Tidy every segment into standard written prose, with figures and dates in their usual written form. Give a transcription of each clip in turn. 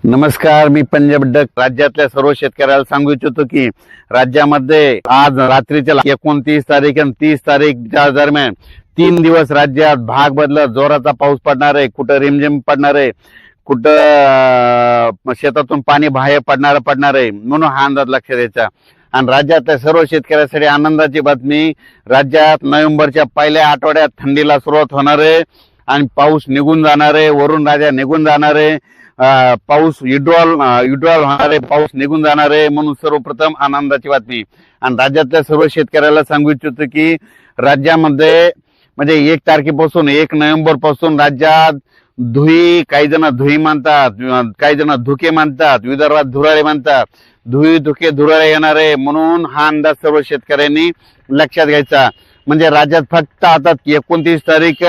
नमस्कार, मी पंजाब डक. राज्यातल्या सर्व शेतकऱ्याला सांगू इच्छितो की राज्यामध्ये आज रात्रीच्या 29 तारीख आणि 30 तारीखच्या दरम्यान 3 दिवस राज्यात भाग बदलत जोराचा पाऊस पडणार आहे. कुठं रिमझिम पडणार आहे, कुठं शेतातून पाणी बाहेर पडणार आहे. म्हणून हा अंदाज लक्षात द्यायचा. आणि राज्यातल्या सर्व शेतकऱ्यांसाठी आनंदाची बातमी, राज्यात नोव्हेंबरच्या पहिल्या आठवड्यात थंडीला सुरुवात होणार आहे आणि पाऊस निघून जाणार आहे. वरून राजा निघून जाणार आहे. पाऊस विड्रॉल होणार आहे, पाऊस निघून जाणार आहे. म्हणून सर्वप्रथम आनंदाची बातमी. आणि राज्यातल्या सर्व शेतकऱ्याला सांगू इच्छितो की राज्यामध्ये म्हणजे 1 तारखेपासून 1 नोव्हेंबर पासून राज्यात धुई, काही जण धुई मानतात, काही जण धुके मानतात, विदर्भात धुराळे मानतात. धुई धुके धुराळे येणार आहे. म्हणून हा अंदाज सर्व शेतकऱ्यांनी लक्षात घ्यायचा. म्हणजे राज्यात फक्त आता 29 तारीख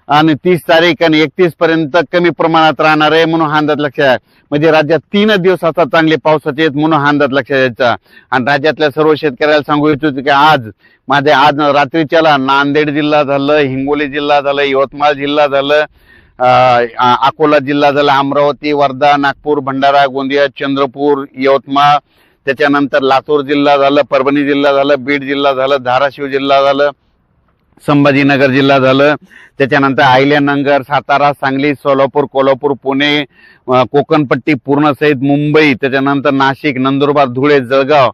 आणि 30 तारीख आणि 31 पर्यंत कमी प्रमाणात राहणार आहे. म्हणून हा अंदाज लक्षात आहे. म्हणजे राज्यात 3 दिवस आता चांगले पावसाचे आहेत. म्हणून हा अंदाज लक्षात द्यायचा. आणि राज्यातल्या सर्व शेतकऱ्याला सांगू इच्छितो की आज रात्रीच्याला नांदेड जिल्हा झालं, हिंगोली जिल्हा झालं, यवतमाळ जिल्हा झालं, अकोला जिल्हा झाला, अमरावती, वर्धा, नागपूर, भंडारा, गोंदिया, चंद्रपूर, यवतमाळ, त्याच्यानंतर लातूर जिल्हा झालं, परभणी जिल्हा झालं, बीड जिल्हा झालं, धाराशिव जिल्हा झालं, संभाजीनगर जिल्हा झालं, त्याच्यानंतर अहिल्यानगर, सातारा, सांगली, सोलापूर, कोल्हापूर, पुणे, कोकणपट्टी पूर्ण सहित मुंबई, त्याच्यानंतर नाशिक, नंदुरबार, धुळे, जळगाव,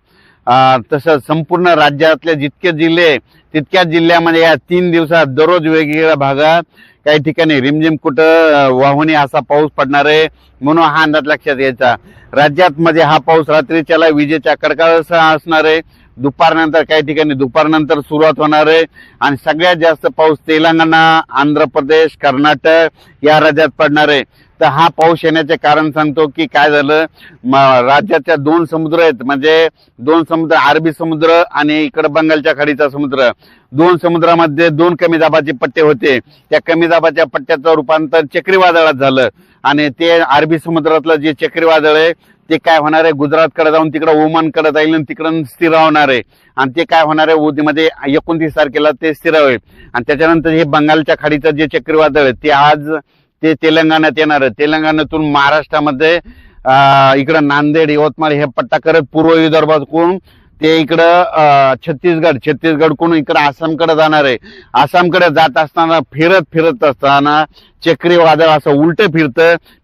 तसंच संपूर्ण राज्यातले जितके जिल्हे तितक्याच जिल्ह्यामध्ये या 3 दिवसात दररोज वेगवेगळ्या भागात काही ठिकाणी रिमझिम कुठं वाहुणी असा पाऊस पडणार आहे. म्हणून हा अंदाज लक्षात घ्यायचा. राज्यात मध्ये हा पाऊस रात्रीच्याला विजेच्या कडकडाटासह असणार आहे. दुपारनंतर काही ठिकाणी दुपारनंतर सुरुवात होणार आहे. आणि सगळ्यात जास्त पाऊस तेलंगणा, आंध्र प्रदेश, कर्नाटक या राज्यात पडणार आहे. तर हा पाऊस येण्याचे कारण सांगतो की काय झालं, राज्याच्या 2 समुद्र आहेत. म्हणजे 2 समुद्र, अरबी समुद्र आणि इकडे बंगालच्या खाडीचा समुद्र. 2 समुद्रामध्ये 2 कमी दाबाचे पट्टे होते. त्या कमी दाबाच्या पट्ट्याचं रूपांतर चक्रीवादळात झालं. आणि ते अरबी समुद्रातलं जे चक्रीवादळ आहे ते काय होणार आहे, गुजरातकडे जाऊन तिकडे ओमानकडे जाईल आणि तिकडं स्थिर होणार आहे. आणि ते काय होणार आहे, उद्यामध्ये 29 तारखेला ते स्थिर होईल. आणि त्याच्यानंतर हे बंगालच्या खाडीचं जे चक्रीवादळ आहे ते आज ते तेलंगणात येणार आहे. तेलंगणातून महाराष्ट्रामध्ये इकडं नांदेड, यवतमाळ हे पट्टा करत पूर्व विदर्भातून ते इकडं छत्तीसगडकडून इकडं आसामकडे जाणार आहे. आसामकडे जात असताना फिरत असताना चक्रीवादळ असं उलट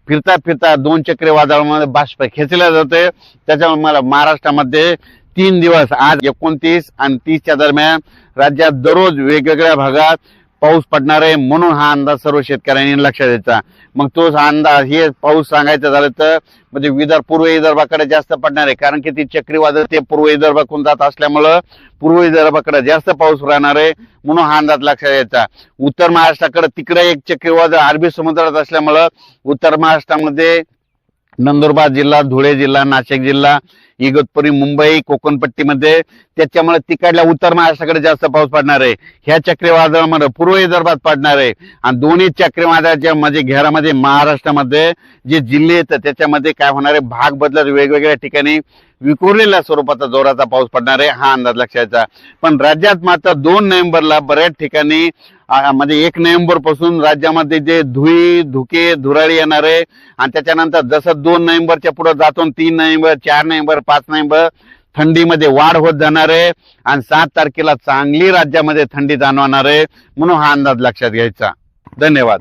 फिरता 2 चक्रीवादळामध्ये बाष्प खेचल्या जाते. त्याच्यामुळे मला महाराष्ट्रामध्ये 3 दिवस आज 29 आणि 30च्या दरम्यान राज्यात दररोज वेगवेगळ्या भागात पाऊस पडणार आहे. म्हणून हा अंदाज सर्व शेतकऱ्यांनी लक्षात द्यायचा. मग तोच अंदाज हे पाऊस सांगायचं झालं तर म्हणजे पूर्व विदर्भाकडे जास्त पडणार आहे. कारण की ती चक्रीवादळ ते पूर्व विदर्भाकडून जात असल्यामुळं पूर्व विदर्भाकडे जास्त पाऊस राहणार आहे. म्हणून हा अंदाज लक्षात द्यायचा. उत्तर महाराष्ट्राकडे तिकडे एक चक्रीवादळ अरबी समुद्रात असल्यामुळं उत्तर महाराष्ट्रामध्ये नंदुरबार जिल्हा, धुळे जिल्हा, नाशिक जिल्हा, इगतपुरी, मुंबई, कोकणपट्टीमध्ये त्याच्यामुळे तिकडल्या उत्तर महाराष्ट्राकडे जास्त पाऊस पडणार आहे. ह्या चक्रीवादळामध्ये पूर्व विदर्भात पडणार आहे. आणि दोन्ही चक्रीवादळाच्या म्हणजे घेरामध्ये महाराष्ट्रामध्ये जे जिल्हे आहेत त्याच्यामध्ये काय होणार आहे, भाग बदलत वेगवेगळ्या ठिकाणी विखुरलेल्या स्वरूपाचा जोराचा पाऊस पडणार आहे. हा अंदाज लक्षात. पण राज्यात मात्र 2 नोव्हेंबरला बऱ्याच ठिकाणी म्हणजे 1 नोव्हेंबर पासून राज्यामध्ये जे धुके धुराळी येणार आहे. आणि त्याच्यानंतर जसं 2 नोव्हेंबरच्या पुढे जातो 3 नोव्हेंबर, 4 नोव्हेंबर, 5 नोव्हेंबर थंडीमध्ये वाढ होत जाणार आहे. आणि 7 तारखेला चांगली राज्यामध्ये थंडी जाणवणार आहे. म्हणून हा अंदाज लक्षात घ्यायचा. धन्यवाद.